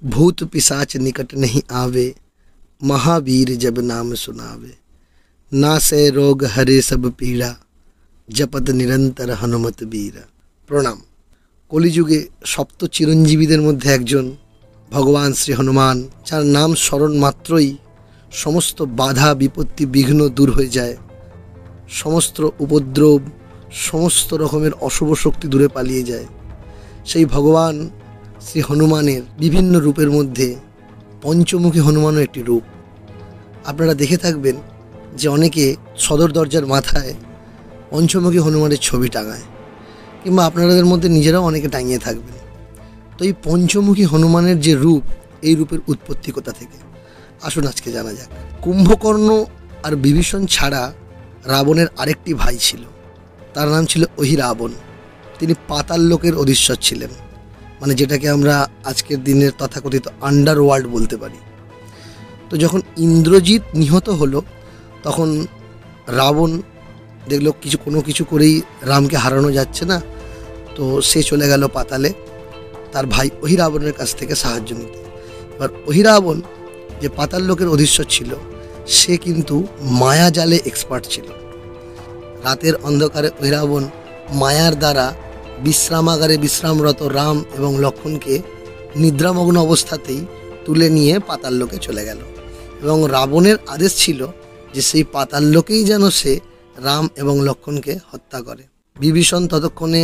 भूत पिशाच निकट नहीं आवे, महावीर जब नाम सुनावे। नासे रोग हरे सब पीड़ा, जपत निरंतर हनुमत बीरा। प्रणाम। কলিযুগে সপ্ত চিরঞ্জীবীদের মধ্যে একজন ভগবান শ্রী হনুমান, যার নাম স্মরণ মাত্রই সমস্ত বাধা বিপত্তি বিঘ্ন দূর হয়ে যায়, সমস্ত উপদ্রব সমস্ত রকমের অশুভ শক্তি দূরে পালিয়ে যায়। সেই ভগবান শ্রী হনুমানের বিভিন্ন রূপের মধ্যে পঞ্চমুখী হনুমানও একটি রূপ। আপনারা দেখে থাকবেন যে অনেকে সদর দরজার মাথায় পঞ্চমুখী হনুমানের ছবি টাঙায়, কিংবা আপনাদের মধ্যে নিজেরাও অনেকে টাঙিয়ে থাকবেন। তো এই পঞ্চমুখী হনুমানের যে রূপ, এই রূপের উৎপত্তি কোথা থেকে আসুন আজকে জানা যাক। কুম্ভকর্ণ আর বিভীষণ ছাড়া রাবণের আরেকটি ভাই ছিল, তার নাম ছিল অহিরাবণ। তিনি পাতাল লোকের অধীশ্বর ছিলেন, মানে যেটাকে আমরা আজকের দিনের তথাকথিত আন্ডারওয়ার্ল্ড বলতে পারি। তো যখন ইন্দ্রজিৎ নিহত হলো, তখন রাবণ দেখলো কোনো কিছু করেই রামকে হারানো যাচ্ছে না, তো সে চলে গেল পাতালে তার ভাই অহিরাবণের কাছ থেকে সাহায্য নিতে। এবার অহিরাবণ যে পাতাল লোকের অধীশ্বর ছিল, সে কিন্তু মায়া জালে এক্সপার্ট ছিল। রাতের অন্ধকারে অহিরাবণ মায়ার দ্বারা বিশ্রামাগারে বিশ্রামরত রাম এবং লক্ষ্মণকে নিদ্রামগ্ন অবস্থাতেই তুলে নিয়ে পাতাল লোকে চলে গেল, এবং রাবণের আদেশ ছিল যে সেই পাতাল লোকেই যেন সে রাম এবং লক্ষ্মণকে হত্যা করে। বিভীষণ ততক্ষণে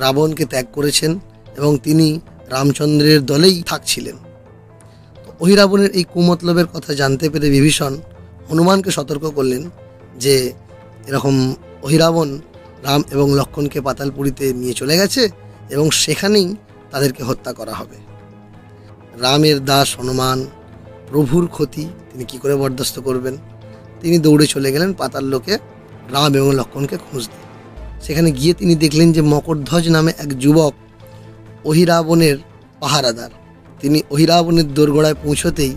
রাবণকে ত্যাগ করেছেন এবং তিনি রামচন্দ্রের দলেই থাকছিলেন। তো অহিরাবণের এই কুমতলবের কথা জানতে পেরে বিভীষণ হনুমানকে সতর্ক করলেন যে এরকম অহিরাবণ রাম এবং লক্ষ্মণকে পাতালপুরীতে নিয়ে চলে গেছে এবং সেখানেই তাদেরকে হত্যা করা হবে। রামের দাস হনুমান প্রভুর ক্ষতি তিনি কি করে বরদাস্ত করবেন, তিনি দৌড়ে চলে গেলেন পাতাল লোকে রাম এবং লক্ষ্মণকে খুঁজতে। সেখানে গিয়ে তিনি দেখলেন যে মকরধ্বজ নামে এক যুবক অহিরাবণের পাহারাদার। তিনি অহিরাবণের দোরগোড়ায় পৌঁছতেই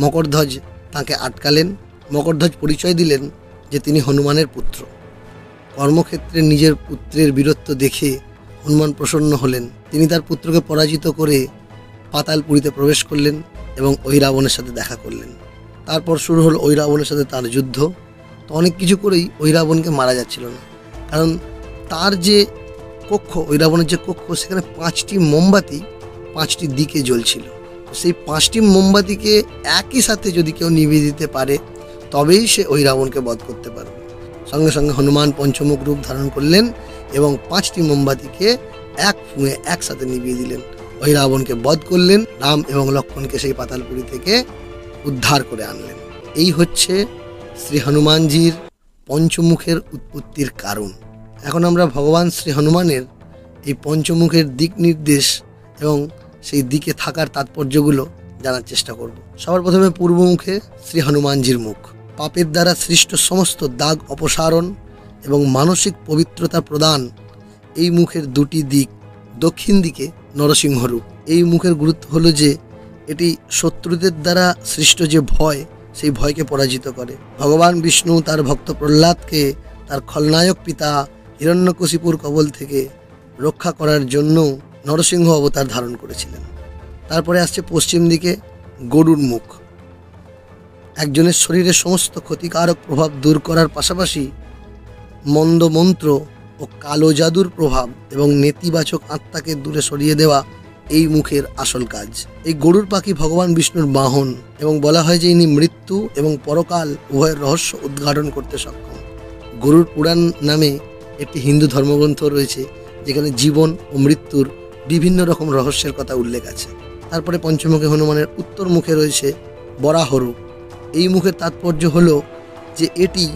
মকরধ্বজ তাকে আটকালেন। মকরধ্বজ পরিচয় দিলেন যে তিনি হনুমানের পুত্র। কর্মক্ষেত্রে নিজের পুত্রের বীরত্ব দেখে হনুমান প্রসন্ন হলেন। তিনি তার পুত্রকে পরাজিত করে পাতালপুরীতে প্রবেশ করলেন এবং অহিরাবণের সাথে দেখা করলেন। তারপর শুরু হলো অহিরাবণের সাথে তার যুদ্ধ। তো অনেক কিছু করেই অহিরাবণকে মারা যাচ্ছিল না, কারণ তার যে কক্ষ, অহিরাবণের যে কক্ষ, সেখানে 5টি মোমবাতি 5টি দিকে জ্বলছিল। তো সেই 5টি মোমবাতিকে একই সাথে যদি কেউ নিভিয়ে দিতে পারে, তবেই সে অহিরাবণকে বধ করতে পারবে। সঙ্গে সঙ্গে হনুমান পঞ্চমুখ রূপ ধারণ করলেন এবং 5টি মোমবাতিকে এক ফুঁয়ে একসাথে নিভিয়ে দিলেন। অহিরাবণকে বধ করলেন, রাম এবং লক্ষ্মণকে সেই পাতালপুরী থেকে উদ্ধার করে আনলেন। এই হচ্ছে শ্রী হনুমানজির পঞ্চমুখের উৎপত্তির কারণ। এখন আমরা ভগবান শ্রী হনুমানের এই পঞ্চমুখের দিক নির্দেশ এবং সেই দিকে থাকার তাৎপর্যগুলো জানার চেষ্টা করব। সবার প্রথমে পূর্বমুখে শ্রী হনুমানজির মুখ। পাপের দ্বারা সৃষ্ট সমস্ত দাগ অপসারণ এবং মানসিক পবিত্রতা প্রদান এই মুখের দুটি দিক। দক্ষিণ দিকে নরসিংহ রূপ। এই মুখের গুরুত্ব হলো যে এটি শত্রুদের দ্বারা সৃষ্ট যে ভয়, সেই ভয়কে পরাজিত করে। ভগবান বিষ্ণু তার ভক্ত প্রহ্লাদকে তার খলনায়ক পিতা হিরণ্যকশিপুর কবল থেকে রক্ষা করার জন্য নরসিংহ অবতার ধারণ করেছিলেন। তারপরে আসছে পশ্চিম দিকে গরুর মুখ। একজনের শরীরের সমস্ত ক্ষতিকারক প্রভাব দূর করার পাশাপাশি মন্দ মন্ত্র ও কালো জাদুর প্রভাব এবং নেতিবাচক আত্মাকে দূরে সরিয়ে দেওয়া এই মুখের আসল কাজ। এই গরুর পাখি ভগবান বিষ্ণুর বাহন এবং বলা হয় যে ইনি মৃত্যু এবং পরকাল উভয়ের রহস্য উদ্ঘাটন করতে সক্ষম। গরুর পুরাণ নামে একটি হিন্দু ধর্মগ্রন্থ রয়েছে, যেখানে জীবন ও মৃত্যুর বিভিন্ন রকম রহস্যের কথা উল্লেখ আছে। তারপরে পঞ্চমুখী হনুমানের উত্তর মুখে রয়েছে বরাহ রূপ। এই মুখের তাৎপর্য হলো যে এটি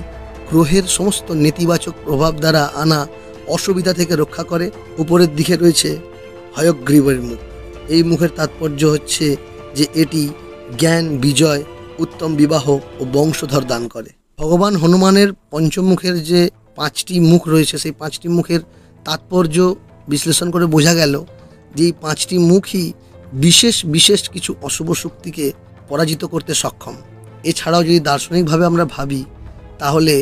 গ্রহের সমস্ত নেতিবাচক প্রভাব দ্বারা আনা অসুবিধা থেকে রক্ষা করে। উপরের দিকে রয়েছে হয়গ্রীবের মুখ। এই মুখের তাৎপর্য হচ্ছে যে এটি জ্ঞান, বিজয়, উত্তম বিবাহ ও বংশধর দান করে। ভগবান হনুমানের পঞ্চমুখের যে 5টি মুখ রয়েছে, সেই 5টি মুখের তাৎপর্য বিশ্লেষণ করে বোঝা গেল যে এই 5টি মুখই বিশেষ বিশেষ কিছু অশুভ শক্তিকে পরাজিত করতে সক্ষম। এছাড়াও যদি দার্শনিকভাবে আমরা ভাবি, তাহলে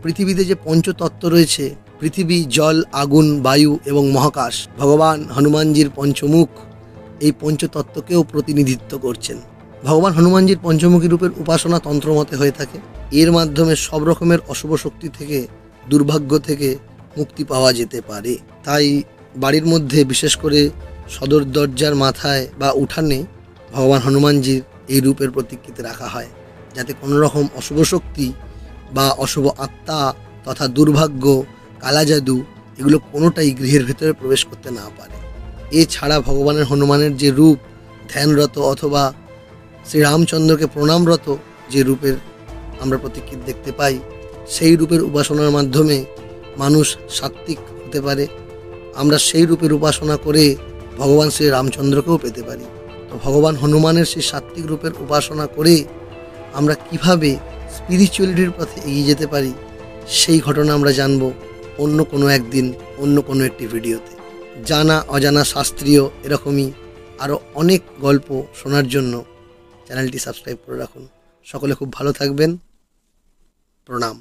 পৃথিবীতে যে পঞ্চতত্ত্ব রয়েছে, পৃথিবী, জল, আগুন, বায়ু এবং মহাকাশ, ভগবান হনুমানজির পঞ্চমুখ এই পঞ্চতত্ত্বকেও প্রতিনিধিত্ব করছেন। ভগবান হনুমানজির পঞ্চমুখী রূপের উপাসনা তন্ত্রমতে হয়ে থাকে। এর মাধ্যমে সব রকমের অশুভ শক্তি থেকে, দুর্ভাগ্য থেকে মুক্তি পাওয়া যেতে পারে। তাই বাড়ির মধ্যে বিশেষ করে সদর দরজার মাথায় বা উঠানে ভগবান হনুমানজির এই রূপের প্রতিকৃতি রাখা হয়, যাতে কোনো রকম অশুভ শক্তি বা অশুভ আত্মা তথা দুর্ভাগ্য, কালাজাদু এগুলো কোনোটাই গৃহের ভেতরে প্রবেশ করতে না পারে। এছাড়া ভগবানের হনুমানের যে রূপ ধ্যানরত অথবা শ্রীরামচন্দ্রকে প্রণামরত যে রূপের আমরা প্রতিকৃতি দেখতে পাই, সেই রূপের উপাসনার মাধ্যমে মানুষ সাত্ত্বিক হতে পারে। আমরা সেই রূপের উপাসনা করে ভগবান শ্রী রামচন্দ্রকেও পেতে পারি। তো ভগবান হনুমানের সেই সাত্ত্বিক রূপের উপাসনা করে আমরা কিভাবে স্পিরিচুয়ালিটির পথে এগিয়ে যেতে পারি, সেই ঘটনা আমরা জানব অন্য কোনো একদিন, অন্য কোনো একটি ভিডিওতে। জানা অজানা শাস্ত্রীয় এরকমই আরও অনেক গল্প শোনার জন্য চ্যানেলটি সাবস্ক্রাইব করে রাখুন। সকলে খুব ভালো থাকবেন। প্রণাম।